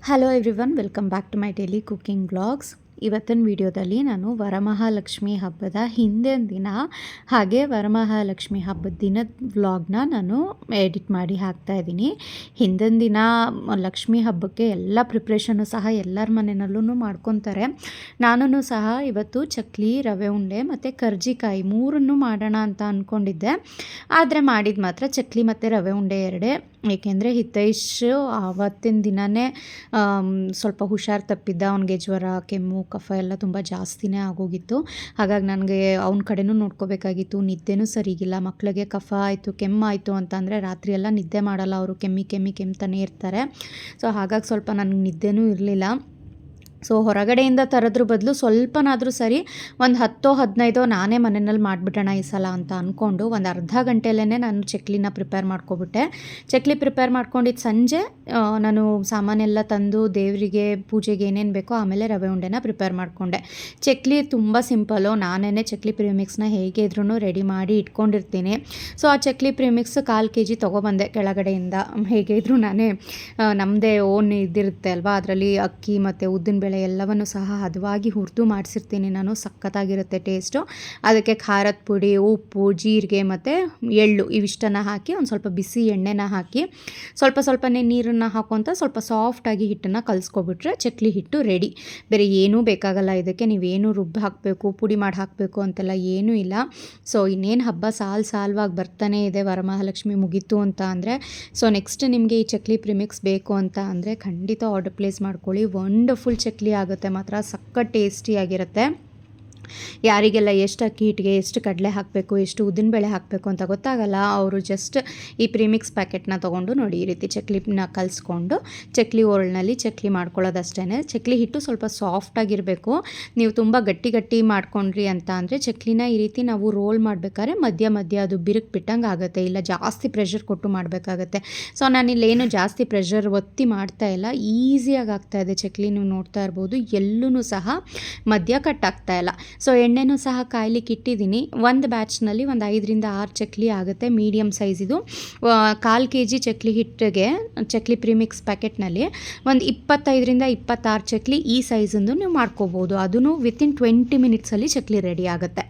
Hello everyone, welcome back to my daily cooking blogs. ಇವತ್ತಿನ ವಿಡಿಯೋದಲ್ಲಿ ನಾನು ವರಮಹಾಲಕ್ಷ್ಮಿ ಹಬ್ಬದ ಹಿಂದಿನ ದಿನ ಹಾಗೆ ವರಮಹಾಲಕ್ಷ್ಮಿ ಹಬ್ಬದ ದಿನದ ವ್ಲಾಗ್ನ ನಾನು ಎಡಿಟ್ ಮಾಡಿ ಹಾಕ್ತಾಯಿದ್ದೀನಿ. ಹಿಂದಿನ ದಿನ ಲಕ್ಷ್ಮಿ ಹಬ್ಬಕ್ಕೆ ಎಲ್ಲ ಪ್ರಿಪ್ರೇಷನ್ನು ಸಹ ಎಲ್ಲರ ಮನೆಯಲ್ಲೂ ಮಾಡ್ಕೊತಾರೆ. ನಾನು ಸಹ ಇವತ್ತು ಚಕ್ಲಿ, ರವೆ ಉಂಡೆ ಮತ್ತು ಕರ್ಜಿಕಾಯಿ ಮೂರನ್ನು ಮಾಡೋಣ ಅಂತ ಅಂದ್ಕೊಂಡಿದ್ದೆ. ಆದರೆ ಮಾಡಿದ ಮಾತ್ರ ಚಕ್ಲಿ ಮತ್ತು ರವೆ ಉಂಡೆ ಎರಡೇ. ಏಕೆಂದರೆ ಹಿತೈಷ್ ಆವತ್ತಿನ ದಿನವೇ ಸ್ವಲ್ಪ ಹುಷಾರು ತಪ್ಪಿದ್ದ. ಅವನಿಗೆ ಜ್ವರ, ಕೆಮ್ಮು, ಕಫ ಎಲ್ಲ ತುಂಬ ಜಾಸ್ತಿನೇ ಆಗೋಗಿತ್ತು. ಹಾಗಾಗಿ ನನಗೆ ಅವನ ಕಡೆನೂ ನೋಡ್ಕೋಬೇಕಾಗಿತ್ತು. ನಿದ್ದೆನೂ ಸರಿಗಿಲ್ಲ. ಮಕ್ಕಳಿಗೆ ಕಫ ಆಯಿತು, ಕೆಮ್ಮಾಯಿತು ಅಂತಂದರೆ ರಾತ್ರಿ ಎಲ್ಲ ನಿದ್ದೆ ಮಾಡಲ್ಲ. ಅವರು ಕೆಮ್ತಾನೇ ಇರ್ತಾರೆ. ಸೊ ಹಾಗಾಗಿ ಸ್ವಲ್ಪ ನನಗೆ ನಿದ್ದೆನೂ ಇರಲಿಲ್ಲ. ಸೊ ಹೊರಗಡೆಯಿಂದ ತರೋದ್ರ ಬದಲು ಸ್ವಲ್ಪನಾದರೂ ಸರಿ ಒಂದು 10-15 ನಾನೇ ಮನೆಯಲ್ಲಿ ಮಾಡಿಬಿಡೋಣ ಈ ಸಲ ಅಂತ ಅಂದ್ಕೊಂಡು ಒಂದು ಅರ್ಧ ಗಂಟೆಯಲ್ಲೇ ನಾನು ಚಕ್ಲಿನ ಪ್ರಿಪೇರ್ ಮಾಡ್ಕೊಬಿಟ್ಟೆ. ಚಕ್ಲಿ ಪ್ರಿಪೇರ್ ಮಾಡ್ಕೊಂಡಿದ್ದು ಸಂಜೆ ನಾನು ಸಾಮಾನೆಲ್ಲ ತಂದು ದೇವರಿಗೆ ಪೂಜೆಗೆ ಏನೇನು ಬೇಕೋ ಆಮೇಲೆ ರವೆ ಉಂಡೆನ ಪ್ರಿಪೇರ್ ಮಾಡಿಕೊಂಡೆ. ಚಕ್ಲಿ ತುಂಬ ಸಿಂಪಲ್ಲು. ನಾನೇ ಚಕ್ಲಿ ಪ್ರಿಮಿಕ್ಸ್ನ ಹೇಗೆ ಇದ್ರೂ ರೆಡಿ ಮಾಡಿ ಇಟ್ಕೊಂಡಿರ್ತೀನಿ. ಸೊ ಆ ಚಕ್ಲಿ ಪ್ರಿಮಿಕ್ಸ್ 1/4 kg ತೊಗೊಬಂದೆ ಕೆಳಗಡೆಯಿಂದ. ಹೇಗೆ ಇದ್ರೂ ನಾನೇ ನಮ್ಮದೇ ಓನ್ ಇದಿರುತ್ತೆ ಅಲ್ವಾ, ಅದರಲ್ಲಿ ಅಕ್ಕಿ ಮತ್ತು ಉದ್ದಿನಬೇಳೆ ಎಲ್ಲವನ್ನು ಸಹ ಹದವಾಗಿ ಹುರಿದು ಮಾಡಿಸಿರ್ತೀನಿ ನಾನು. ಸಖತ್ತಾಗಿರುತ್ತೆ ಟೇಸ್ಟು. ಅದಕ್ಕೆ ಖಾರದ ಪುಡಿ, ಉಪ್ಪು, ಜೀರಿಗೆ ಮತ್ತು ಎಳ್ಳು ಇವಿಷ್ಟನ್ನು ಹಾಕಿ ಒಂದು ಸ್ವಲ್ಪ ಬಿಸಿ ಎಣ್ಣೆನ ಹಾಕಿ ಸ್ವಲ್ಪನೇ ನೀರನ್ನು ಹಾಕೊತ ಸ್ವಲ್ಪ ಸಾಫ್ಟಾಗಿ ಹಿಟ್ಟನ್ನು ಕಲಿಸ್ಕೊಬಿಟ್ರೆ ಚಕ್ಲಿ ಹಿಟ್ಟು ರೆಡಿ. ಬೇರೆ ಏನೂ ಬೇಕಾಗಲ್ಲ ಇದಕ್ಕೆ. ನೀವೇನು ರುಬ್ಬಿ ಹಾಕಬೇಕು, ಪುಡಿ ಮಾಡಿ ಹಾಕಬೇಕು ಅಂತೆಲ್ಲ ಏನೂ ಇಲ್ಲ. ಸೊ ಇನ್ನೇನು ಹಬ್ಬ ಸಾಲವಾಗಿ ಬರ್ತಾನೆ ಇದೆ. ವರಮಹಾಲಕ್ಷ್ಮಿ ಮುಗೀತು ಅಂತ ಅಂದರೆ ಸೊ ನೆಕ್ಸ್ಟ್ ನಿಮಗೆ ಈ ಚಕ್ಲಿ ಪ್ರಿಮಿಕ್ಸ್ ಬೇಕು ಅಂತ ಅಂದರೆ ಖಂಡಿತ ಆರ್ಡರ್ ಪ್ಲೇಸ್ ಮಾಡ್ಕೊಳ್ಳಿ. ವಂಡರ್ಫುಲ್ ಚಕ್ಲಿ ಆಗುತ್ತೆ ಮಾತ್ರ. ಸಖತ್ ಟೇಸ್ಟಿಯಾಗಿರುತ್ತೆ. ಯಾರಿಗೆಲ್ಲ ಎಷ್ಟು ಅಕ್ಕಿ ಹಿಟ್ಟಿಗೆ ಎಷ್ಟು ಕಡಲೆ ಹಾಕಬೇಕು, ಎಷ್ಟು ಉದ್ದಿನಬೇಳೆ ಹಾಕಬೇಕು ಅಂತ ಗೊತ್ತಾಗಲ್ಲ, ಅವರು ಜಸ್ಟ್ ಈ ಪ್ರಿಮಿಕ್ಸ್ ಪ್ಯಾಕೆಟ್ನ ತೊಗೊಂಡು ನೋಡಿ ಈ ರೀತಿ ಚಕ್ಲಿನ ಕಲಿಸ್ಕೊಂಡು ಚಕ್ಲಿ ಓರಳಿನಲ್ಲಿ ಚಕ್ಲಿ ಮಾಡ್ಕೊಳ್ಳೋದಷ್ಟೇ. ಚಕ್ಲಿ ಹಿಟ್ಟು ಸ್ವಲ್ಪ ಸಾಫ್ಟಾಗಿರಬೇಕು. ನೀವು ತುಂಬ ಗಟ್ಟಿ ಮಾಡ್ಕೊಂಡ್ರಿ ಅಂತ ಅಂದರೆ ಚಕ್ಲಿನ ಈ ರೀತಿ ನಾವು ರೋಲ್ ಮಾಡಬೇಕಾದ್ರೆ ಮಧ್ಯ ಅದು ಬಿರುಕು ಬಿಟ್ಟಂಗೆ ಆಗುತ್ತೆ. ಇಲ್ಲ ಜಾಸ್ತಿ ಪ್ರೆಷರ್ ಕೊಟ್ಟು ಮಾಡಬೇಕಾಗತ್ತೆ. ಸೊ ನಾನಿಲ್ಲೇನು ಜಾಸ್ತಿ ಪ್ರೆಷರ್ ಒತ್ತಿ ಮಾಡ್ತಾ ಇಲ್ಲ. ಈಸಿಯಾಗಿ ಆಗ್ತಾಯಿದೆ ಚಕ್ಲಿ. ನೀವು ನೋಡ್ತಾ ಇರ್ಬೋದು, ಎಲ್ಲೂ ಸಹ ಮಧ್ಯ ಕಟ್ ಆಗ್ತಾ ಇಲ್ಲ. ಸೊ ಎಣ್ಣೆನೂ ಸಹ ಕಾಯ್ಲಿಕ್ಕೆ ಇಟ್ಟಿದ್ದೀನಿ. ಒಂದು ಬ್ಯಾಚ್ನಲ್ಲಿ ಒಂದು 5-6 ಚಕ್ಲಿ ಆಗುತ್ತೆ. ಮೀಡಿಯಮ್ ಸೈಜಿದು 1/4 kg ಚಕ್ಲಿ ಹಿಟ್ಟಿಗೆ ಚಕ್ಲಿ ಪ್ರಿಮಿಕ್ಸ್ ಪ್ಯಾಕೆಟ್ನಲ್ಲಿ ಒಂದು 25-26 ಚಕ್ಲಿ ಈ ಸೈಜಿಂದು ನೀವು ಮಾಡ್ಕೋಬೋದು. ಅದೂ ವಿತಿನ್ 20 ಮಿನಿಟ್ಸಲ್ಲಿ ಚಕ್ಲಿ ರೆಡಿ ಆಗುತ್ತೆ.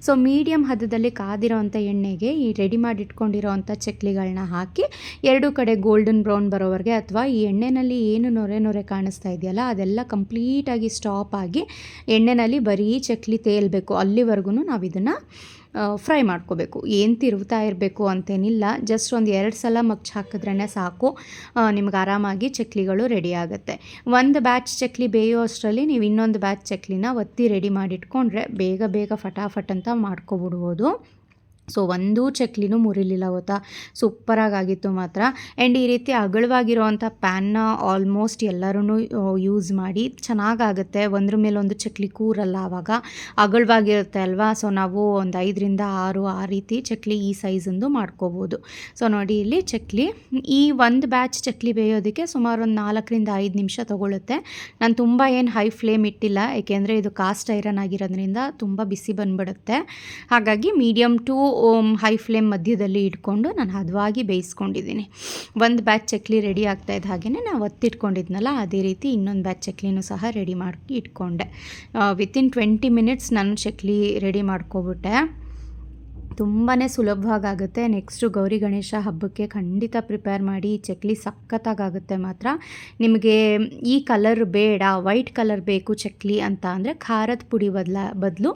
ಸೊ ಮೀಡಿಯಮ್ ಹದದಲ್ಲಿ ಕಾದಿರೋವಂಥ ಎಣ್ಣೆಗೆ ಈ ರೆಡಿ ಮಾಡಿ ಇಟ್ಕೊಂಡಿರೋವಂಥ ಚಕ್ಲಿಗಳನ್ನ ಹಾಕಿ ಎರಡೂ ಕಡೆ ಗೋಲ್ಡನ್ ಬ್ರೌನ್ ಬರೋವರೆಗೆ, ಅಥವಾ ಈ ಎಣ್ಣೆಯಲ್ಲಿ ಏನು ನೊರೆ ಕಾಣಿಸ್ತಾ ಇದೆಯಲ್ಲ ಅದೆಲ್ಲ ಕಂಪ್ಲೀಟಾಗಿ ಸ್ಟಾಪ್ ಆಗಿ ಎಣ್ಣೆಯಲ್ಲಿ ಬರೀ ಚಕ್ಲಿ ತೇಲ್ಬೇಕು. ಅಲ್ಲಿವರೆಗೂ ನಾವು ಇದನ್ನು ಫ್ರೈ ಮಾಡ್ಕೋಬೇಕು. ಏನು ತಿರುವ್ತಾ ಇರಬೇಕು ಅಂತೇನಿಲ್ಲ. ಜಸ್ಟ್ ಒಂದು 2 ಸಲ ಮಗ್ಚ್ ಹಾಕಿದ್ರೇ ಸಾಕು, ನಿಮ್ಗೆ ಆರಾಮಾಗಿ ಚಕ್ಲಿಗಳು ರೆಡಿ ಆಗುತ್ತೆ. ಒಂದು ಬ್ಯಾಚ್ ಚಕ್ಲಿ ಬೇಯೋ ಅಷ್ಟರಲ್ಲಿ ನೀವು ಇನ್ನೊಂದು ಬ್ಯಾಚ್ ಚಕ್ಲಿನ ಒತ್ತಿ ರೆಡಿ ಮಾಡಿಟ್ಕೊಂಡ್ರೆ ಬೇಗ ಫಟಾಫಟ್ ಅಂತ ಮಾಡ್ಕೊಬಿಡ್ಬೋದು. ಸೊ ಒಂದೂ ಚಕ್ಲಿನೂ ಮುರಿಲಿಲ್ಲ ಗೊತ್ತಾ. ಸೂಪರಾಗಿತ್ತು ಮಾತ್ರ. ಆ್ಯಂಡ್ ಈ ರೀತಿ ಅಗಲವಾಗಿರೋವಂಥ ಪ್ಯಾನ್ನ ಆಲ್ಮೋಸ್ಟ್ ಎಲ್ಲರೂ ಯೂಸ್ ಮಾಡಿ ಚೆನ್ನಾಗಾಗುತ್ತೆ. ಒಂದ್ರ ಮೇಲೆ ಒಂದು ಚಕ್ಲಿ ಕೂರಲ್ಲ ಆವಾಗ, ಅಗಲವಾಗಿರುತ್ತೆ ಅಲ್ವಾ. ಸೊ ನಾವು ಒಂದು 5-6 ಆ ರೀತಿ ಚಕ್ಲಿ ಈ ಸೈಜಿಂದು ಮಾಡ್ಕೋಬೋದು. ಸೊ ನೋಡಿ ಇಲ್ಲಿ ಚಕ್ಲಿ, ಈ ಒಂದು ಬ್ಯಾಚ್ ಚಕ್ಲಿ ಬೇಯೋದಕ್ಕೆ ಸುಮಾರು ಒಂದು 4-5 ನಿಮಿಷ ತೊಗೊಳುತ್ತೆ. ನಾನು ತುಂಬ ಏನು ಹೈ ಫ್ಲೇಮ್ ಇಟ್ಟಿಲ್ಲ, ಏಕೆಂದರೆ ಇದು ಕಾಸ್ಟ್ ಐರನ್ ಆಗಿರೋದ್ರಿಂದ ತುಂಬ ಬಿಸಿ ಬಂದುಬಿಡುತ್ತೆ. ಹಾಗಾಗಿ ಮೀಡಿಯಮ್ ಟು ಹೈ ಫ್ಲೇಮ್ ಮಧ್ಯದಲ್ಲಿ ಇಟ್ಕೊಂಡು ನಾನು ಹದವಾಗಿ ಬೇಯಿಸ್ಕೊಂಡಿದ್ದೀನಿ. ಒಂದು ಬ್ಯಾಚ್ ಚಕ್ಲಿ ರೆಡಿ ಆಗ್ತಾಯಿದ್ದ ಹಾಗೆಯೇ ನಾವು ಒತ್ತಿಟ್ಕೊಂಡಿದ್ನಲ್ಲ ಅದೇ ರೀತಿ ಇನ್ನೊಂದು ಬ್ಯಾಚ್ ಚಕ್ಲಿನೂ ಸಹ ರೆಡಿ ಮಾಡಿ ಇಟ್ಕೊಂಡೆ. ವಿತಿನ್ 20 ಮಿನಿಟ್ಸ್ ನಾನು ಚಕ್ಲಿ ರೆಡಿ ಮಾಡ್ಕೊಬಿಟ್ಟೆ. ತುಂಬಾ ಸುಲಭವಾಗುತ್ತೆ. ನೆಕ್ಸ್ಟು ಗೌರಿ ಗಣೇಶ ಹಬ್ಬಕ್ಕೆ ಖಂಡಿತ ಪ್ರಿಪೇರ್ ಮಾಡಿ. ಚಕ್ಲಿ ಸಖತ್ತಾಗುತ್ತೆ ಮಾತ್ರ. ನಿಮಗೆ ಈ ಕಲರ್ ಬೇಡ, ವೈಟ್ ಕಲರ್ ಬೇಕು ಚಕ್ಲಿ ಅಂತ ಅಂದರೆ ಖಾರದ ಪುಡಿ ಬದಲು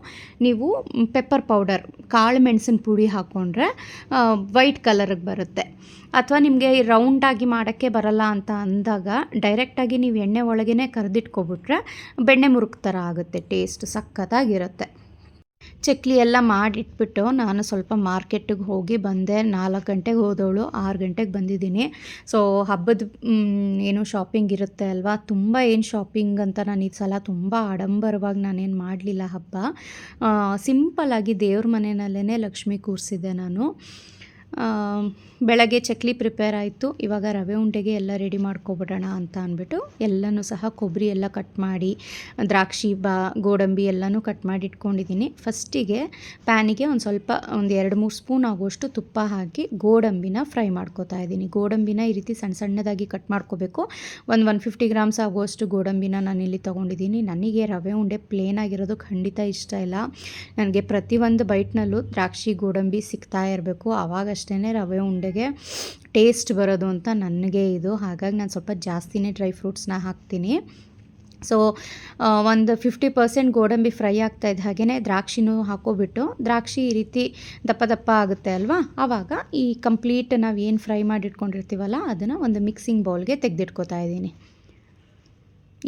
ನೀವು ಪೆಪ್ಪರ್ ಪೌಡರ್, ಕಾಳು ಮೆಣಸಿನ ಪುಡಿ ಹಾಕ್ಕೊಂಡ್ರೆ ವೈಟ್ ಕಲರಿಗೆ ಬರುತ್ತೆ. ಅಥವಾ ನಿಮಗೆ ರೌಂಡಾಗಿ ಮಾಡೋಕ್ಕೆ ಬರಲ್ಲ ಅಂತ ಅಂದಾಗ ಡೈರೆಕ್ಟಾಗಿ ನೀವು ಎಣ್ಣೆ ಒಳಗೇ ಕರೆದಿಟ್ಕೊಬಿಟ್ರೆ ಬೆಣ್ಣೆ ಮುರುಕು ಥರ ಆಗುತ್ತೆ. ಟೇಸ್ಟ್ ಸಖತ್ತಾಗಿರುತ್ತೆ. ಚಕ್ಲಿ ಎಲ್ಲ ಮಾಡಿಟ್ಬಿಟ್ಟು ನಾನು ಸ್ವಲ್ಪ ಮಾರ್ಕೆಟಿಗೆ ಹೋಗಿ ಬಂದೆ. 4 ಗಂಟೆಗೆ ಹೋದವಳು 6 ಗಂಟೆಗೆ ಬಂದಿದ್ದೀನಿ. ಸೊ ಹಬ್ಬದ ಏನು ಶಾಪಿಂಗ್ ಇರುತ್ತೆ ಅಲ್ವಾ, ತುಂಬ ಏನು ಶಾಪಿಂಗ್ ಅಂತ ನಾನು ಈ ಸಲ ತುಂಬ ಆಡಂಬರವಾಗಿ ನಾನೇನು ಮಾಡಲಿಲ್ಲ. ಹಬ್ಬ ಸಿಂಪಲ್ಲಾಗಿ ದೇವ್ರ ಮನೆಯಲ್ಲೇ ಲಕ್ಷ್ಮಿ ಕೂರಿಸಿದ್ದೆ ನಾನು. ಬೆಳಗ್ಗೆ ಚಕ್ಲಿ ಪ್ರಿಪೇರ್ ಆಯಿತು. ಇವಾಗ ರವೆ ಉಂಡೆಗೆ ಎಲ್ಲ ರೆಡಿ ಮಾಡ್ಕೊಬಿಡೋಣ ಅಂತ ಅಂದ್ಬಿಟ್ಟು ಎಲ್ಲನೂ ಸಹ ಕೊಬ್ಬರಿ ಎಲ್ಲ ಕಟ್ ಮಾಡಿ, ದ್ರಾಕ್ಷಿ, ಗೋಡಂಬಿ ಎಲ್ಲನೂ ಕಟ್ ಮಾಡಿ ಇಟ್ಕೊಂಡಿದ್ದೀನಿ. ಫಸ್ಟಿಗೆ ಪ್ಯಾನಿಗೆ ಒಂದು ಸ್ವಲ್ಪ 2-3 ಸ್ಪೂನ್ ಆಗುವಷ್ಟು ತುಪ್ಪ ಹಾಕಿ ಗೋಡಂಬಿನ ಫ್ರೈ ಮಾಡ್ಕೊತಾ ಇದ್ದೀನಿ. ಗೋಡಂಬಿನ ಈ ರೀತಿ ಸಣ್ಣ ಸಣ್ಣದಾಗಿ ಕಟ್ ಮಾಡ್ಕೋಬೇಕು. 150 ಗ್ರಾಮ್ಸ್ ಆಗುವಷ್ಟು ಗೋಡಂಬಿನ ನಾನಿಲ್ಲಿ ತೊಗೊಂಡಿದ್ದೀನಿ. ನನಗೆ ರವೆ ಉಂಡೆ ಪ್ಲೇನ್ ಆಗಿರೋದು ಖಂಡಿತ ಇಷ್ಟ ಇಲ್ಲ. ನನಗೆ ಪ್ರತಿಯೊಂದು ಬೈಟ್ನಲ್ಲೂ ದ್ರಾಕ್ಷಿ, ಗೋಡಂಬಿ ಸಿಗ್ತಾ ಇರಬೇಕು. ಆವಾಗಷ್ಟೇ ರವೆ ಉಂಡೆಗೆ ಟೇಸ್ಟ್ ಬರೋದು ಅಂತ ನನಗೆ ಇದು. ಹಾಗಾಗಿ ನಾನು ಸ್ವಲ್ಪ ಜಾಸ್ತಿನೇ ಡ್ರೈ ಫ್ರೂಟ್ಸ್ನ ಹಾಕ್ತೀನಿ. ಸೊ ಒಂದು 50% ಗೋಡಂಬಿ ಫ್ರೈ ಆಗ್ತಾ ಇದ್ದ ಹಾಗೆಯೇ ದ್ರಾಕ್ಷಿನೂ ಹಾಕೋಬಿಟ್ಟು, ದ್ರಾಕ್ಷಿ ಈ ರೀತಿ ದಪ್ಪ ದಪ್ಪ ಆಗುತ್ತೆ ಅಲ್ವಾ, ಆವಾಗ ಈ ಕಂಪ್ಲೀಟ್ ನಾವು ಏನು ಫ್ರೈ ಮಾಡಿಟ್ಕೊಂಡಿರ್ತೀವಲ್ಲ ಅದನ್ನು ಒಂದು ಮಿಕ್ಸಿಂಗ್ ಬೌಲ್ಗೆ ತೆಗೆದಿಟ್ಕೋತಾ ಇದ್ದೀನಿ.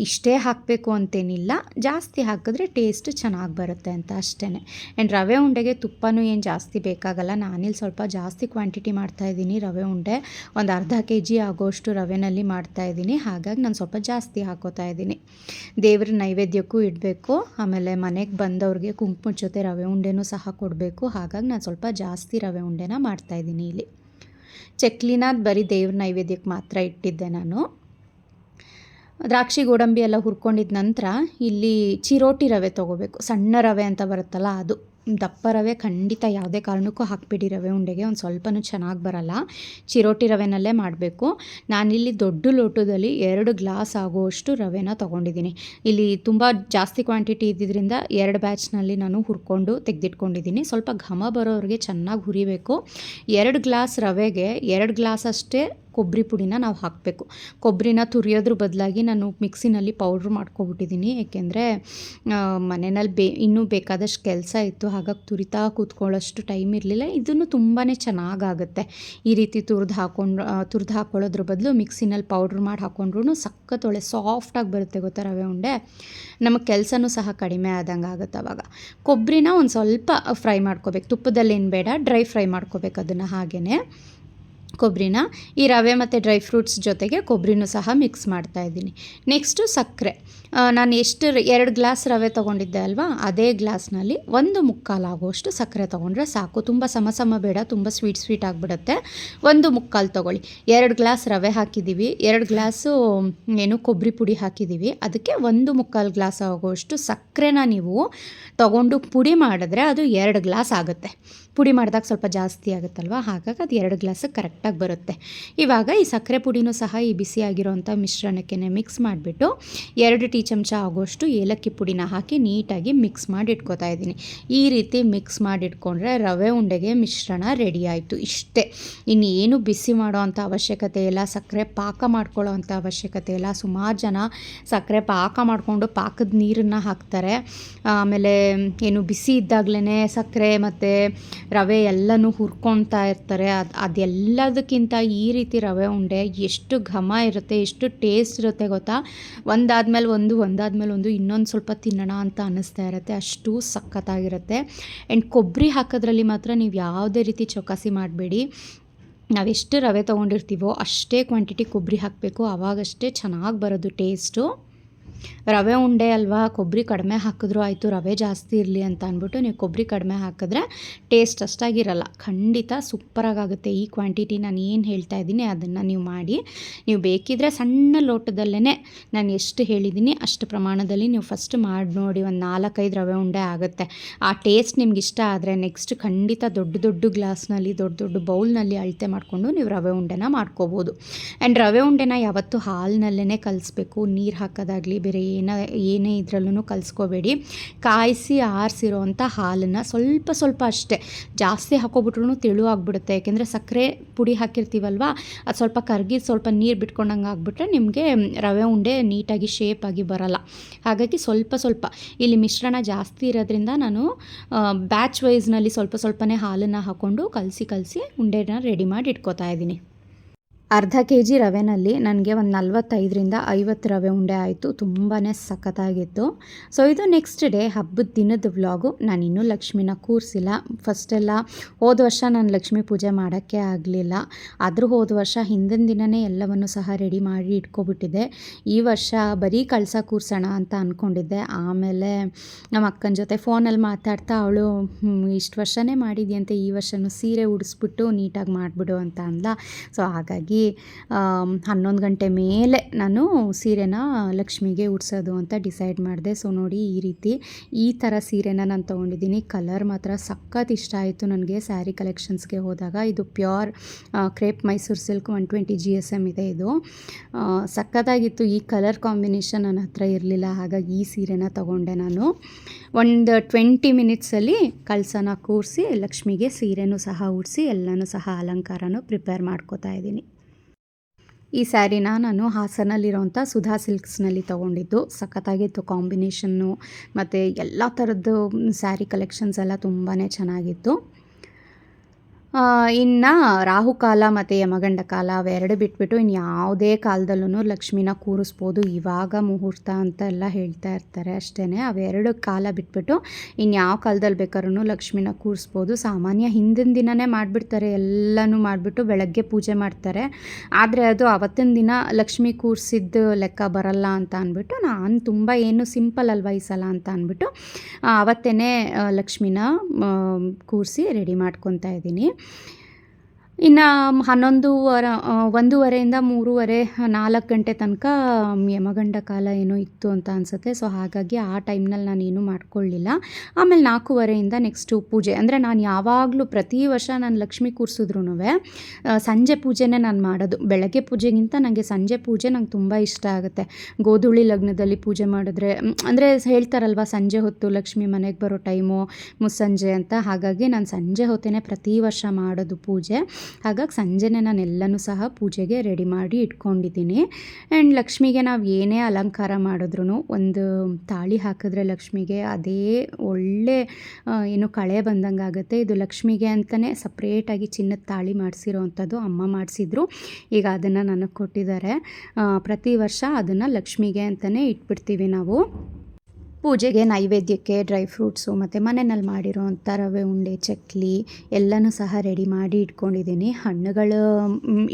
ಇಷ್ಟೇ ಹಾಕಬೇಕು ಅಂತೇನಿಲ್ಲ, ಜಾಸ್ತಿ ಹಾಕಿದ್ರೆ ಟೇಸ್ಟ್ ಚೆನ್ನಾಗಿ ಬರುತ್ತೆ ಅಂತ ಅಷ್ಟೇ. ಆ್ಯಂಡ್ ರವೆ ಉಂಡೆಗೆ ತುಪ್ಪನೂ ಏನು ಜಾಸ್ತಿ ಬೇಕಾಗಲ್ಲ. ನಾನಿಲ್ಲಿ ಸ್ವಲ್ಪ ಜಾಸ್ತಿ ಕ್ವಾಂಟಿಟಿ ಮಾಡ್ತಾಯಿದ್ದೀನಿ. ರವೆ ಉಂಡೆ ಒಂದು ಅರ್ಧ kg ಆಗೋಷ್ಟು ರವೆನಲ್ಲಿ ಮಾಡ್ತಾಯಿದ್ದೀನಿ. ಹಾಗಾಗಿ ನಾನು ಸ್ವಲ್ಪ ಜಾಸ್ತಿ ಹಾಕೋತಾ ಇದ್ದೀನಿ. ದೇವ್ರ ನೈವೇದ್ಯಕ್ಕೂ ಇಡಬೇಕು, ಆಮೇಲೆ ಮನೆಗೆ ಬಂದವ್ರಿಗೆ ಕುಂಕುಮದ ಜೊತೆ ರವೆ ಉಂಡೆನೂ ಸಹ ಕೊಡಬೇಕು. ಹಾಗಾಗಿ ನಾನು ಸ್ವಲ್ಪ ಜಾಸ್ತಿ ರವೆ ಉಂಡೆನ ಮಾಡ್ತಾಯಿದ್ದೀನಿ. ಇಲ್ಲಿ ಚಕ್ಲಿನ ಬರೀ ದೇವ್ರ ನೈವೇದ್ಯಕ್ಕೆ ಮಾತ್ರ ಇಟ್ಟಿದ್ದೆ ನಾನು. ದ್ರಾಕ್ಷಿ, ಗೋಡಂಬಿ ಎಲ್ಲ ಹುರ್ಕೊಂಡಿದ್ದ ನಂತರ ಇಲ್ಲಿ ಚಿರೋಟಿ ರವೆ ತೊಗೋಬೇಕು. ಸಣ್ಣ ರವೆ ಅಂತ ಬರುತ್ತಲ್ಲ ಅದು. ದಪ್ಪ ರವೆ ಖಂಡಿತ ಯಾವುದೇ ಕಾರಣಕ್ಕೂ ಹಾಕ್ಬಿಡಿ ರವೆ ಉಂಡೆಗೆ, ಒಂದು ಸ್ವಲ್ಪನೂ ಚೆನ್ನಾಗಿ ಬರಲ್ಲ. ಚಿರೋಟಿ ರವೆನಲ್ಲೇ ಮಾಡಬೇಕು. ನಾನಿಲ್ಲಿ ದೊಡ್ಡ ಲೋಟದಲ್ಲಿ 2 ಗ್ಲಾಸ್ ಆಗುವಷ್ಟು ರವೆನ ತೊಗೊಂಡಿದ್ದೀನಿ. ಇಲ್ಲಿ ತುಂಬ ಜಾಸ್ತಿ ಕ್ವಾಂಟಿಟಿ ಇದ್ದಿದ್ದರಿಂದ 2 ಬ್ಯಾಚ್ನಲ್ಲಿ ನಾನು ಹುರ್ಕೊಂಡು ತೆಗೆದಿಟ್ಕೊಂಡಿದ್ದೀನಿ. ಸ್ವಲ್ಪ ಘಮ ಬರೋರಿಗೆ ಚೆನ್ನಾಗಿ ಹುರಿಬೇಕು. 2 ಗ್ಲಾಸ್ ರವೆಗೆ 2 ಗ್ಲಾಸ್ ಅಷ್ಟೇ ಕೊಬ್ಬರಿ ಪುಡಿನ ನಾವು ಹಾಕಬೇಕು. ಕೊಬ್ಬರಿನ ತುರಿಯೋದ್ರ ಬದಲಾಗಿ ನಾನು ಮಿಕ್ಸಿನಲ್ಲಿ ಪೌಡ್ರ್ ಮಾಡ್ಕೊಬಿಟ್ಟಿದ್ದೀನಿ. ಏಕೆಂದರೆ ಮನೆಯಲ್ಲಿ ಇನ್ನೂ ಬೇಕಾದಷ್ಟು ಕೆಲಸ ಇತ್ತು, ಹಾಗಾಗಿ ತುರಿತಾ ಕೂತ್ಕೊಳ್ಳೋಷ್ಟು ಟೈಮ್ ಇರಲಿಲ್ಲ. ಇದನ್ನು ತುಂಬಾ ಚೆನ್ನಾಗಾಗುತ್ತೆ ಈ ರೀತಿ ತುರಿದು ಹಾಕ್ಕೊಳ್ಳೋದ್ರ ಬದಲು ಮಿಕ್ಸಿನಲ್ಲಿ ಪೌಡ್ರ್ ಮಾಡಿ ಹಾಕ್ಕೊಂಡ್ರೂ ಸಖತ್ ಒಳ್ಳೆ ಸಾಫ್ಟಾಗಿ ಬರುತ್ತೆ ಗೊತ್ತಾ ರವೆ ಉಂಡೆ. ನಮಗೆ ಕೆಲಸನೂ ಸಹ ಕಡಿಮೆ ಆದಂಗೆ ಆಗುತ್ತೆ. ಆವಾಗ ಕೊಬ್ಬರಿನ ಒಂದು ಸ್ವಲ್ಪ ಫ್ರೈ ಮಾಡ್ಕೋಬೇಕು, ತುಪ್ಪದಲ್ಲೇನು ಬೇಡ, ಡ್ರೈ ಫ್ರೈ ಮಾಡ್ಕೋಬೇಕು ಅದನ್ನು. ಹಾಗೆಯೇ ಕೊಬ್ಬರಿನ ಈ ರವೆ ಮತ್ತು ಡ್ರೈ ಫ್ರೂಟ್ಸ್ ಜೊತೆಗೆ ಕೊಬ್ಬರಿನೂ ಸಹ ಮಿಕ್ಸ್ ಮಾಡ್ತಾಯಿದ್ದೀನಿ. ನೆಕ್ಸ್ಟು ಸಕ್ಕರೆ. ನಾನು ಎಷ್ಟು 2 ಗ್ಲಾಸ್ ರವೆ ತೊಗೊಂಡಿದ್ದೆ ಅಲ್ವಾ, ಅದೇ ಗ್ಲಾಸ್ನಲ್ಲಿ 1/4 ಆಗುವಷ್ಟು ಸಕ್ಕರೆ ತೊಗೊಂಡ್ರೆ ಸಾಕು. ತುಂಬ ಸಮ ಬೇಡ, ತುಂಬ ಸ್ವೀಟ್ ಆಗಿಬಿಡುತ್ತೆ. 1/4 ತೊಗೊಳ್ಳಿ. 2 ಗ್ಲಾಸ್ ರವೆ ಹಾಕಿದ್ದೀವಿ, 2 ಗ್ಲಾಸು ಕೊಬ್ಬರಿ ಪುಡಿ ಹಾಕಿದ್ದೀವಿ. ಅದಕ್ಕೆ 1/4 ಗ್ಲಾಸ್ ಆಗುವಷ್ಟು ಸಕ್ಕರೆನ ನೀವು ತೊಗೊಂಡು ಪುಡಿ ಮಾಡಿದ್ರೆ ಅದು 2 ಗ್ಲಾಸ್ ಆಗುತ್ತೆ. ಪುಡಿ ಮಾಡಿದಾಗ ಸ್ವಲ್ಪ ಜಾಸ್ತಿ ಆಗುತ್ತಲ್ವ, ಹಾಗಾಗಿ ಅದು 2 ಗ್ಲಾಸಿಗೆ ಕರೆಕ್ಟಾಗಿ ಬರುತ್ತೆ. ಇವಾಗ ಈ ಸಕ್ಕರೆ ಪುಡಿನೂ ಸಹ ಈ ಬಿಸಿಯಾಗಿರೋವಂಥ ಮಿಶ್ರಣಕ್ಕೆ ಮಿಕ್ಸ್ ಮಾಡಿಬಿಟ್ಟು 2 ಟೀ ಚಮಚ ಆಗೋಷ್ಟು ಏಲಕ್ಕಿ ಪುಡಿನ ಹಾಕಿ ನೀಟಾಗಿ ಮಿಕ್ಸ್ ಮಾಡಿ ಇಟ್ಕೋತಾ ಇದ್ದೀನಿ. ಈ ರೀತಿ ಮಿಕ್ಸ್ ಮಾಡಿಟ್ಕೊಂಡ್ರೆ ರವೆ ಉಂಡೆಗೆ ಮಿಶ್ರಣ ರೆಡಿ ಆಯಿತು. ಇಷ್ಟೇ, ಇನ್ನೇನು ಬಿಸಿ ಮಾಡೋ ಅಂಥ ಅವಶ್ಯಕತೆ ಇಲ್ಲ, ಸಕ್ಕರೆ ಪಾಕ ಮಾಡ್ಕೊಳ್ಳೋ ಅಂಥ ಅವಶ್ಯಕತೆ ಇಲ್ಲ. ಸುಮಾರು ಜನ ಸಕ್ಕರೆ ಪಾಕ ಮಾಡಿಕೊಂಡು ಪಾಕದ ನೀರನ್ನು ಹಾಕ್ತಾರೆ. ಆಮೇಲೆ ಬಿಸಿ ಇದ್ದಾಗಲೇ ಸಕ್ಕರೆ ಮತ್ತು ರವೆ ಎಲ್ಲನೂ ಹುರ್ಕೊಳ್ತಾ ಇರ್ತಾರೆ. ಅದೆಲ್ಲದಕ್ಕಿಂತ ಈ ರೀತಿ ರವೆ ಉಂಡೆ ಎಷ್ಟು ಘಮ ಇರುತ್ತೆ, ಎಷ್ಟು ಟೇಸ್ಟ್ ಇರುತ್ತೆ ಗೊತ್ತಾ. ಒಂದಾದ್ಮೇಲೆ ಒಂದು ಇನ್ನೊಂದು ಸ್ವಲ್ಪ ತಿನ್ನೋಣ ಅಂತ ಅನ್ನಿಸ್ತಾ ಇರುತ್ತೆ, ಅಷ್ಟು ಸಖತ್ತಾಗಿರುತ್ತೆ. ಆ್ಯಂಡ್ ಕೊಬ್ಬರಿ ಹಾಕೋದ್ರಲ್ಲಿ ಮಾತ್ರ ನೀವು ಯಾವುದೇ ರೀತಿ ಚೌಕಾಸಿ ಮಾಡಬೇಡಿ. ನಾವೆಷ್ಟು ರವೆ ತೊಗೊಂಡಿರ್ತೀವೋ ಅಷ್ಟೇ ಕ್ವಾಂಟಿಟಿ ಕೊಬ್ಬರಿ ಹಾಕಬೇಕು, ಆವಾಗಷ್ಟೇ ಚೆನ್ನಾಗಿ ಬರೋದು ಟೇಸ್ಟು. ರವೆ ಉಂಡೆ ಅಲ್ವಾ, ಕೊಬ್ಬರಿ ಕಡಿಮೆ ಹಾಕಿದ್ರೂ ಆಯಿತು, ರವೆ ಜಾಸ್ತಿ ಇರಲಿ ಅಂತ ಅಂದ್ಬಿಟ್ಟು ನೀವು ಕೊಬ್ಬರಿ ಕಡಿಮೆ ಹಾಕಿದ್ರೆ ಟೇಸ್ಟ್ ಅಷ್ಟಾಗಿರಲ್ಲ. ಖಂಡಿತ ಸೂಪರಾಗುತ್ತೆ. ಈ ಕ್ವಾಂಟಿಟಿ ನಾನು ಏನು ಹೇಳ್ತಾ ಇದ್ದೀನಿ ಅದನ್ನು ನೀವು ಮಾಡಿ. ನೀವು ಬೇಕಿದ್ರೆ ಸಣ್ಣ ಲೋಟದಲ್ಲೇ ನಾನು ಎಷ್ಟು ಹೇಳಿದ್ದೀನಿ ಅಷ್ಟು ಪ್ರಮಾಣದಲ್ಲಿ ನೀವು ಫಸ್ಟ್ ಮಾಡಿ ನೋಡಿ. ಒಂದು 4-5 ರವೆ ಉಂಡೆ ಆಗುತ್ತೆ. ಆ ಟೇಸ್ಟ್ ನಿಮ್ಗೆ ಇಷ್ಟ ಆದರೆ ನೆಕ್ಸ್ಟ್ ಖಂಡಿತ ದೊಡ್ಡ ಗ್ಲಾಸ್ನಲ್ಲಿ, ದೊಡ್ಡ ಬೌಲ್ನಲ್ಲಿ ಅಳತೆ ಮಾಡಿಕೊಂಡು ನೀವು ರವೆ ಉಂಡೆನ ಮಾಡ್ಕೋಬೋದು. ಆ್ಯಂಡ್ ರವೆ ಉಂಡೆನ ಯಾವತ್ತೂ ಹಾಲಿನಲ್ಲೇ ಕಲಿಸ್ಬೇಕು, ನೀರು ಹಾಕೋದಾಗಲಿ ಬೇರೆ ಏನೇ ಇದರಲ್ಲೂ ಕಲಿಸ್ಕೋಬೇಡಿ. ಕಾಯಿಸಿ ಆರಿಸಿರೋವಂಥ ಹಾಲನ್ನು ಸ್ವಲ್ಪ ಅಷ್ಟೇ, ಜಾಸ್ತಿ ಹಾಕೋಬಿಟ್ರೂ ತೆಳು ಆಗಿಬಿಡುತ್ತೆ. ಯಾಕೆಂದರೆ ಸಕ್ಕರೆ ಪುಡಿ ಹಾಕಿರ್ತೀವಲ್ವ, ಅದು ಸ್ವಲ್ಪ ಕರಗಿ ಸ್ವಲ್ಪ ನೀರು ಬಿಟ್ಕೊಂಡಂಗೆ ಆಗಿಬಿಟ್ರೆ ನಿಮಗೆ ರವೆ ಉಂಡೆ ನೀಟಾಗಿ ಶೇಪಾಗಿ ಬರಲ್ಲ. ಹಾಗಾಗಿ ಸ್ವಲ್ಪ ಇಲ್ಲಿ ಮಿಶ್ರಣ ಜಾಸ್ತಿ ಇರೋದ್ರಿಂದ ನಾನು ಬ್ಯಾಚ್ ವೈಸ್ನಲ್ಲಿ ಸ್ವಲ್ಪನೇ ಹಾಲನ್ನು ಹಾಕ್ಕೊಂಡು ಕಲಸಿ ಉಂಡೆನ ರೆಡಿ ಮಾಡಿ ಇಟ್ಕೋತಾ ಇದ್ದೀನಿ. ಅರ್ಧ ಕೆ ಜಿ ರವೆನಲ್ಲಿ ನನಗೆ ಒಂದು 45ರಿಂದ 50 ರವೆ ಉಂಡೆ ಆಯಿತು. ತುಂಬಾ ಸಖತ್ತಾಗಿತ್ತು. ಸೊ ಇದು ನೆಕ್ಸ್ಟ್ ಡೇ ಹಬ್ಬದ ದಿನದ ವ್ಲಾಗು. ನಾನಿನ್ನೂ ಲಕ್ಷ್ಮಿನ ಕೂರಿಸಿಲ್ಲ. ಫಸ್ಟೆಲ್ಲ ಹೋದ ವರ್ಷ ನಾನು ಲಕ್ಷ್ಮೀ ಪೂಜೆ ಮಾಡೋಕ್ಕೆ ಆಗಲಿಲ್ಲ. ಆದರೂ ಹೋದ ವರ್ಷ ಹಿಂದಿನ ದಿನವೇ ಎಲ್ಲವನ್ನು ಸಹ ರೆಡಿ ಮಾಡಿ ಇಟ್ಕೊಬಿಟ್ಟಿದ್ದೆ. ಈ ವರ್ಷ ಬರೀ ಕಳಸ ಕೂರಿಸೋಣ ಅಂತ ಅಂದ್ಕೊಂಡಿದ್ದೆ. ಆಮೇಲೆ ನಮ್ಮ ಅಕ್ಕನ ಜೊತೆ ಫೋನಲ್ಲಿ ಮಾತಾಡ್ತಾ ಅವಳು ಇಷ್ಟು ವರ್ಷನೇ ಮಾಡಿದ್ಯಂತೆ, ಈ ವರ್ಷವೂ ಸೀರೆ ಉಡಿಸ್ಬಿಟ್ಟು ನೀಟಾಗಿ ಮಾಡಿಬಿಡು ಅಂತ ಅಂದ. ಸೊ ಹಾಗಾಗಿ 11 ಗಂಟೆ ಮೇಲೆ ನಾನು ಸೀರೆನ ಲಕ್ಷ್ಮಿಗೆ ಉಡ್ಸೋದು ಅಂತ ಡಿಸೈಡ್ ಮಾಡಿದೆ. ಸೊ ನೋಡಿ, ಈ ಥರ ಸೀರೆನ ನಾನು ತೊಗೊಂಡಿದ್ದೀನಿ. ಕಲರ್ ಮಾತ್ರ ಸಖತ್ ಇಷ್ಟ ಆಯಿತು ನನಗೆ ಸ್ಯಾರಿ ಕಲೆಕ್ಷನ್ಸ್ಗೆ ಹೋದಾಗ. ಇದು pure crepe Mysuru silk 120 GSM ಇದೆ. ಇದು ಸಖತ್ತಾಗಿತ್ತು. ಈ ಕಲರ್ ಕಾಂಬಿನೇಷನ್ ನನ್ನ ಹತ್ರ ಇರಲಿಲ್ಲ, ಹಾಗಾಗಿ ಈ ಸೀರೆನ ತೊಗೊಂಡೆ ನಾನು. ಒಂದು 20 ಮಿನಿಟ್ಸಲ್ಲಿ ಕಳಸನ ಕೂರಿಸಿ ಲಕ್ಷ್ಮಿಗೆ ಸೀರೆನೂ ಸಹ ಉಡಿಸಿ ಎಲ್ಲನೂ ಸಹ ಅಲಂಕಾರನೂ ಪ್ರಿಪೇರ್ ಮಾಡ್ಕೋತಾ ಇದ್ದೀನಿ. ಈ ಸ್ಯಾರಿನ ನಾನು ಹಾಸನಲ್ಲಿರೋಂಥ ಸುಧಾ ಸಿಲ್ಕ್ಸ್ನಲ್ಲಿ ತೊಗೊಂಡಿದ್ದು. ಸಖತ್ತಾಗಿತ್ತು ಕಾಂಬಿನೇಷನ್ನು, ಮತ್ತು ಎಲ್ಲ ಥರದ್ದು ಸ್ಯಾರಿ ಕಲೆಕ್ಷನ್ಸ್ ಎಲ್ಲ ತುಂಬಾ ಚೆನ್ನಾಗಿತ್ತು. ಇನ್ನು ರಾಹುಕಾಲ ಮತ್ತು ಯಮಗಂಡ ಕಾಲ ಅವೆರಡು ಬಿಟ್ಬಿಟ್ಟು ಇನ್ನು ಯಾವುದೇ ಕಾಲದಲ್ಲೂ ಲಕ್ಷ್ಮಿನ ಕೂರಿಸ್ಬೋದು. ಇವಾಗ ಮುಹೂರ್ತ ಅಂತ ಎಲ್ಲ ಹೇಳ್ತಾ ಇರ್ತಾರೆ ಅಷ್ಟೇ. ಅವೆರಡು ಕಾಲ ಬಿಟ್ಬಿಟ್ಟು ಇನ್ಯಾವ ಕಾಲದಲ್ಲಿ ಬೇಕಾದ್ರೂ ಲಕ್ಷ್ಮಿನ ಕೂರಿಸ್ಬೋದು. ಸಾಮಾನ್ಯ ಹಿಂದಿನ ದಿನವೇ ಮಾಡಿಬಿಡ್ತಾರೆ, ಎಲ್ಲನೂ ಮಾಡಿಬಿಟ್ಟು ಬೆಳಗ್ಗೆ ಪೂಜೆ ಮಾಡ್ತಾರೆ. ಆದರೆ ಅದು ಅವತ್ತಿನ ದಿನ ಲಕ್ಷ್ಮಿ ಕೂರಿಸಿದ್ದು ಲೆಕ್ಕ ಬರಲ್ಲ ಅಂತ ಅಂದ್ಬಿಟ್ಟು ನಾನು ತುಂಬ ಏನು ಸಿಂಪಲ್ ಅಲ್ವಾ ಈ ಸಲ ಅಂತ ಅಂದ್ಬಿಟ್ಟು ಅವತ್ತೇ ಲಕ್ಷ್ಮಿನ ಕೂರಿಸಿ ರೆಡಿ ಮಾಡ್ಕೊತಾ ಇದ್ದೀನಿ. ಇನ್ನು 1:30ಯಿಂದ 3:30 4 ಗಂಟೆ ತನಕ ಯಮಗಂಡ ಕಾಲ ಏನೋ ಇತ್ತು ಅಂತ ಅನಿಸುತ್ತೆ. ಸೊ ಹಾಗಾಗಿ ಆ ಟೈಮ್ನಲ್ಲಿ ನಾನೇನು ಮಾಡ್ಕೊಳ್ಳಿಲ್ಲ. ಆಮೇಲೆ 4:30ಯಿಂದ ನೆಕ್ಸ್ಟು ಪೂಜೆ. ಅಂದರೆ ನಾನು ಯಾವಾಗಲೂ ಪ್ರತಿ ವರ್ಷ ನಾನು ಲಕ್ಷ್ಮಿ ಕೂರಿಸಿದ್ರೂ ಸಂಜೆ ಪೂಜೆನೇ ನಾನು ಮಾಡೋದು. ಬೆಳಗ್ಗೆ ಪೂಜೆಗಿಂತ ನನಗೆ ಸಂಜೆ ಪೂಜೆ ನಂಗೆ ತುಂಬ ಇಷ್ಟ ಆಗುತ್ತೆ. ಗೋಧೂಳಿ ಲಗ್ನದಲ್ಲಿ ಪೂಜೆ ಮಾಡಿದ್ರೆ ಅಂದರೆ ಹೇಳ್ತಾರಲ್ವ, ಸಂಜೆ ಹೊತ್ತು ಲಕ್ಷ್ಮಿ ಮನೆಗೆ ಬರೋ ಟೈಮು ಮುಸ್ಸಂಜೆ ಅಂತ. ಹಾಗಾಗಿ ನಾನು ಸಂಜೆ ಹೊತ್ತೇ ಪ್ರತಿ ವರ್ಷ ಮಾಡೋದು ಪೂಜೆ. ಹಾಗಾಗಿ ಸಂಜೆನೇ ನಾನು ಎಲ್ಲನೂ ಸಹ ಪೂಜೆಗೆ ರೆಡಿ ಮಾಡಿ ಇಟ್ಕೊಂಡಿದ್ದೀನಿ. ಆ್ಯಂಡ್ ಲಕ್ಷ್ಮಿಗೆ ನಾವು ಏನೇ ಅಲಂಕಾರ ಮಾಡಿದ್ರೂ ಒಂದು ತಾಳಿ ಹಾಕಿದ್ರೆ ಲಕ್ಷ್ಮಿಗೆ ಅದೇ ಒಳ್ಳೆ ಏನು ಕಳೆ ಬಂದಂಗೆ ಆಗುತ್ತೆ. ಇದು ಲಕ್ಷ್ಮಿಗೆ ಅಂತಲೇ ಸಪ್ರೇಟಾಗಿ ಚಿನ್ನದ ತಾಳಿ ಮಾಡಿಸಿರೋ ಅಂಥದ್ದು ಅಮ್ಮ ಮಾಡಿಸಿದ್ರು. ಈಗ ಅದನ್ನು ನನಗೆ ಕೊಟ್ಟಿದ್ದಾರೆ. ಪ್ರತಿ ವರ್ಷ ಅದನ್ನು ಲಕ್ಷ್ಮಿಗೆ ಅಂತಲೇ ಇಟ್ಬಿಡ್ತೀವಿ ನಾವು. ಪೂಜೆಗೆ ನೈವೇದ್ಯಕ್ಕೆ ಡ್ರೈ ಫ್ರೂಟ್ಸು ಮತ್ತು ಮನೆಯಲ್ಲಿ ಮಾಡಿರೋವಂಥ ರವೆ ಉಂಡೆ, ಚಕ್ಲಿ ಎಲ್ಲನೂ ಸಹ ರೆಡಿ ಮಾಡಿ ಇಟ್ಕೊಂಡಿದ್ದೀನಿ. ಹಣ್ಣುಗಳು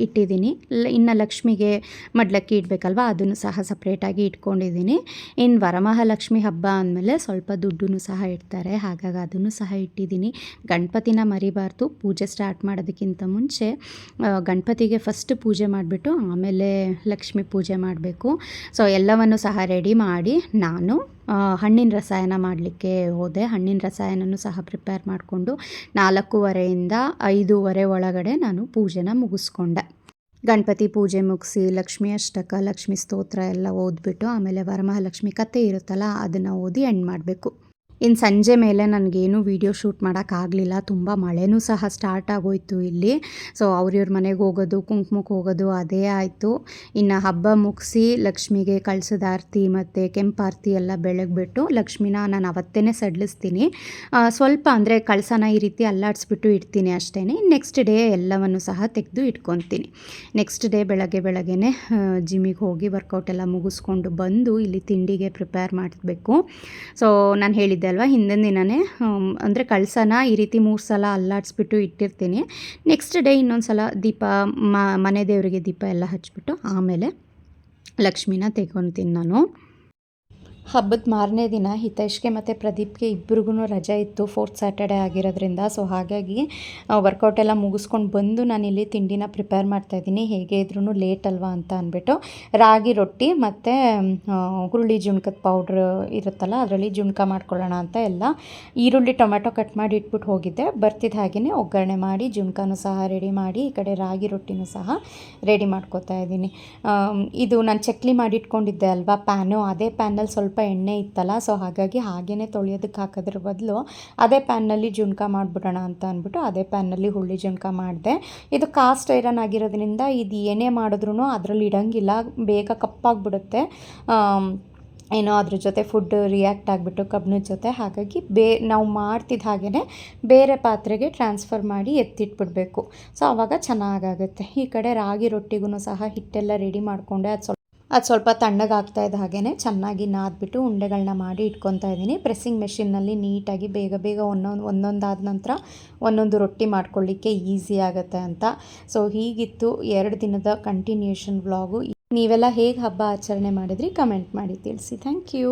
ಇಟ್ಟಿದ್ದೀನಿ. ಇನ್ನು ಲಕ್ಷ್ಮಿಗೆ ಮಡ್ಲಕ್ಕಿ ಇಡಬೇಕಲ್ವ, ಅದನ್ನು ಸಹ ಸಪ್ರೇಟಾಗಿ ಇಟ್ಕೊಂಡಿದ್ದೀನಿ. ಇನ್ನು ವರಮಹಾಲಕ್ಷ್ಮಿ ಹಬ್ಬ ಅಂದಮೇಲೆ ಸ್ವಲ್ಪ ದುಡ್ಡನ್ನು ಸಹ ಇಡ್ತಾರೆ, ಹಾಗಾಗಿ ಅದನ್ನು ಸಹ ಇಟ್ಟಿದ್ದೀನಿ. ಗಣಪತಿನ ಮರಿಬಾರ್ದು. ಪೂಜೆ ಸ್ಟಾರ್ಟ್ ಮಾಡೋದಕ್ಕಿಂತ ಮುಂಚೆ ಗಣಪತಿಗೆ ಫಸ್ಟ್ ಪೂಜೆ ಮಾಡಿಬಿಟ್ಟು ಆಮೇಲೆ ಲಕ್ಷ್ಮಿ ಪೂಜೆ ಮಾಡಬೇಕು. ಸೊ ಎಲ್ಲವನ್ನು ಸಹ ರೆಡಿ ಮಾಡಿ ನಾನು ಹಣ್ಣಿನ ರಸಾಯನ ಮಾಡಲಿಕ್ಕೆ ಹೋದೆ. ಹಣ್ಣಿನ ರಸಾಯನನೂ ಸಹ ಪ್ರಿಪೇರ್ ಮಾಡಿಕೊಂಡು 4:30ಯಿಂದ 5:30 ಒಳಗಡೆ ನಾನು ಪೂಜೆನ ಮುಗಿಸ್ಕೊಂಡೆ. ಗಣಪತಿ ಪೂಜೆ ಮುಗಿಸಿ ಲಕ್ಷ್ಮೀ ಅಷ್ಟಕ, ಲಕ್ಷ್ಮೀ ಸ್ತೋತ್ರ ಎಲ್ಲ ಓದ್ಬಿಟ್ಟು ಆಮೇಲೆ ವರಮಹಾಲಕ್ಷ್ಮಿ ಕಥೆ ಇರುತ್ತಲ್ಲ ಅದನ್ನು ಓದಿ ಎಂಡ್ ಮಾಡಬೇಕು. ಇನ್ನು ಸಂಜೆ ಮೇಲೆ ನನಗೇನು ವೀಡಿಯೋ ಶೂಟ್ ಮಾಡೋಕ್ಕಾಗಲಿಲ್ಲ. ತುಂಬ ಮಳೆನೂ ಸಹ ಸ್ಟಾರ್ಟ್ ಆಗೋಯ್ತು ಇಲ್ಲಿ. ಸೊ ಅವ್ರಿವ್ರ ಮನೆಗೆ ಹೋಗೋದು, ಕುಂಕುಮಕ್ಕೆ ಹೋಗೋದು ಅದೇ ಆಯಿತು. ಇನ್ನು ಹಬ್ಬ ಮುಗಿಸಿ ಲಕ್ಷ್ಮಿಗೆ ಕಳಸದ ಆರತಿ ಮತ್ತು ಕೆಂಪಾರತಿ ಎಲ್ಲ ಬೆಳಗ್ಬಿಟ್ಟು ಲಕ್ಷ್ಮಿನ ನಾನು ಅವತ್ತೇ ಸಡಿಲಿಸ್ತೀನಿ. ಸ್ವಲ್ಪ ಅಂದರೆ ಕಳಸನ ಈ ರೀತಿ ಅಲ್ಲಾಡಿಸ್ಬಿಟ್ಟು ಇಡ್ತೀನಿ ಅಷ್ಟೇ. ನೆಕ್ಸ್ಟ್ ಡೇ ಎಲ್ಲವನ್ನು ಸಹ ತೆಗೆದು ಇಟ್ಕೊತೀನಿ. ನೆಕ್ಸ್ಟ್ ಡೇ ಬೆಳಗ್ಗೆನೇ ಜಿಮ್ಮಿಗೆ ಹೋಗಿ ವರ್ಕೌಟ್ ಎಲ್ಲ ಮುಗಿಸ್ಕೊಂಡು ಬಂದು ಇಲ್ಲಿ ತಿಂಡಿಗೆ ಪ್ರಿಪೇರ್ ಮಾಡಬೇಕು. ಸೊ ನಾನು ಹೇಳಿದ್ದೆ ಅಲ್ವಾ, ಹಿಂದಿನ ದಿನವೇ ಅಂದರೆ ಕಳಸನ ಈ ರೀತಿ 3 ಸಲ ಅಲ್ಲಾಡಿಸ್ಬಿಟ್ಟು ಇಟ್ಟಿರ್ತೀನಿ. ನೆಕ್ಸ್ಟ್ ಡೇ ಇನ್ನೊಂದು ಸಲ ದೀಪ ಮನೆ ದೇವರಿಗೆ ದೀಪ ಎಲ್ಲ ಹಚ್ಬಿಟ್ಟು ಆಮೇಲೆ ಲಕ್ಷ್ಮಿನ ತೆಗೊತೀನಿ ನಾನು. ಹಬ್ಬದ ಮಾರನೇ ದಿನ ಹಿತೈಷ್ಗೆ ಮತ್ತು ಪ್ರದೀಪ್ಗೆ ಇಬ್ಬರಿಗೂ ರಜೆ ಇತ್ತು, 4th ಸ್ಯಾಟರ್ಡೆ ಆಗಿರೋದ್ರಿಂದ. ಸೊ ಹಾಗಾಗಿ ವರ್ಕೌಟ್ ಎಲ್ಲ ಮುಗಿಸ್ಕೊಂಡು ಬಂದು ನಾನಿಲ್ಲಿ ತಿಂಡಿನ ಪ್ರಿಪೇರ್ ಮಾಡ್ತಾಯಿದ್ದೀನಿ. ಹೇಗೆ ಇದ್ರೂ ಲೇಟ್ ಅಲ್ವಾ ಅಂತ ಅಂದ್ಬಿಟ್ಟು ರಾಗಿ ರೊಟ್ಟಿ ಮತ್ತು ಹುರುಳಿ ಜುಣ್ಕದ ಪೌಡ್ರ್ ಇರುತ್ತಲ್ಲ ಅದರಲ್ಲಿ ಜುಣ್ಕ ಮಾಡ್ಕೊಳ್ಳೋಣ ಅಂತ ಎಲ್ಲ ಈರುಳ್ಳಿ ಟೊಮೆಟೊ ಕಟ್ ಮಾಡಿ ಇಟ್ಬಿಟ್ಟು ಹೋಗಿದ್ದೆ. ಬರ್ತಿದ್ದ ಹಾಗೆಯೇ ಒಗ್ಗರಣೆ ಮಾಡಿ ಜುಣ್ಕನೂ ಸಹ ರೆಡಿ ಮಾಡಿ ಈ ಕಡೆ ರಾಗಿ ರೊಟ್ಟಿನೂ ಸಹ ರೆಡಿ ಮಾಡ್ಕೋತಾ ಇದ್ದೀನಿ. ಇದು ನಾನು ಚಕ್ಲಿ ಮಾಡಿಟ್ಕೊಂಡಿದ್ದೆ ಅಲ್ವಾ ಪ್ಯಾನು, ಅದೇ ಪ್ಯಾನಲ್ಲಿ ಸ್ವಲ್ಪ ಎಣ್ಣೆ ಇತ್ತಲ್ಲ. ಸೊ ಹಾಗಾಗಿ ಹಾಗೇ ತೊಳೆಯೋದಕ್ಕೆ ಹಾಕೋದ್ರ ಬದಲು ಅದೇ ಪ್ಯಾನ್ನಲ್ಲಿ ಜುಣ್ಕ ಮಾಡಿಬಿಡೋಣ ಅಂತ ಅಂದ್ಬಿಟ್ಟು ಅದೇ ಪ್ಯಾನ್ನಲ್ಲಿ ಹುರುಳಿ ಜುಣ್ಕ ಮಾಡಿದೆ. ಇದು ಕಾಸ್ಟ್ ಐರನ್ ಆಗಿರೋದ್ರಿಂದ ಇದು ಏನೇ ಮಾಡಿದ್ರೂ ಅದರಲ್ಲಿ ಇಡೋಂಗಿಲ್ಲ, ಬೇಗ ಕಪ್ಪಾಗಿಬಿಡುತ್ತೆ. ಏನೋ ಅದ್ರ ಜೊತೆ ಫುಡ್ ರಿಯಾಕ್ಟ್ ಆಗಿಬಿಟ್ಟು ಕಬ್ಬಿಣದ ಜೊತೆ, ಹಾಗಾಗಿ ನಾವು ಮಾಡ್ತಿದ್ದ ಹಾಗೇ ಬೇರೆ ಪಾತ್ರೆಗೆ ಟ್ರಾನ್ಸ್ಫರ್ ಮಾಡಿ ಎತ್ತಿಟ್ಬಿಡಬೇಕು. ಸೊ ಆವಾಗ ಚೆನ್ನಾಗಾಗುತ್ತೆ. ಈ ಕಡೆ ರಾಗಿ ರೊಟ್ಟಿಗೂ ಸಹ ಹಿಟ್ಟೆಲ್ಲ ರೆಡಿ ಮಾಡಿಕೊಂಡೆ. ಅದು ಸ್ವಲ್ಪ ತಣ್ಣಗಾಗ್ತಾ ಇದ್ದ ಹಾಗೇ ಚೆನ್ನಾಗಿ ನಾದ್ಬಿಟ್ಟು ಉಂಡೆಗಳನ್ನ ಮಾಡಿ ಇಟ್ಕೊತಾ ಇದ್ದೀನಿ. ಪ್ರೆಸ್ಸಿಂಗ್ ಮೆಷಿನ್ನಲ್ಲಿ ನೀಟಾಗಿ ಬೇಗ ಒಂದೊಂದಾದ ನಂತರ ಒಂದೊಂದು ರೊಟ್ಟಿ ಮಾಡ್ಕೊಳ್ಳಿಕ್ಕೆ ಈಸಿ ಆಗುತ್ತೆ ಅಂತ. ಸೊ ಹೀಗಿತ್ತು 2 ದಿನದ ಕಂಟಿನ್ಯೂಷನ್ ವ್ಲಾಗು. ನೀವೆಲ್ಲ ಹೇಗೆ ಹಬ್ಬ ಆಚರಣೆ ಮಾಡಿದ್ರಿ ಕಮೆಂಟ್ ಮಾಡಿ ತಿಳಿಸಿ. Thank you.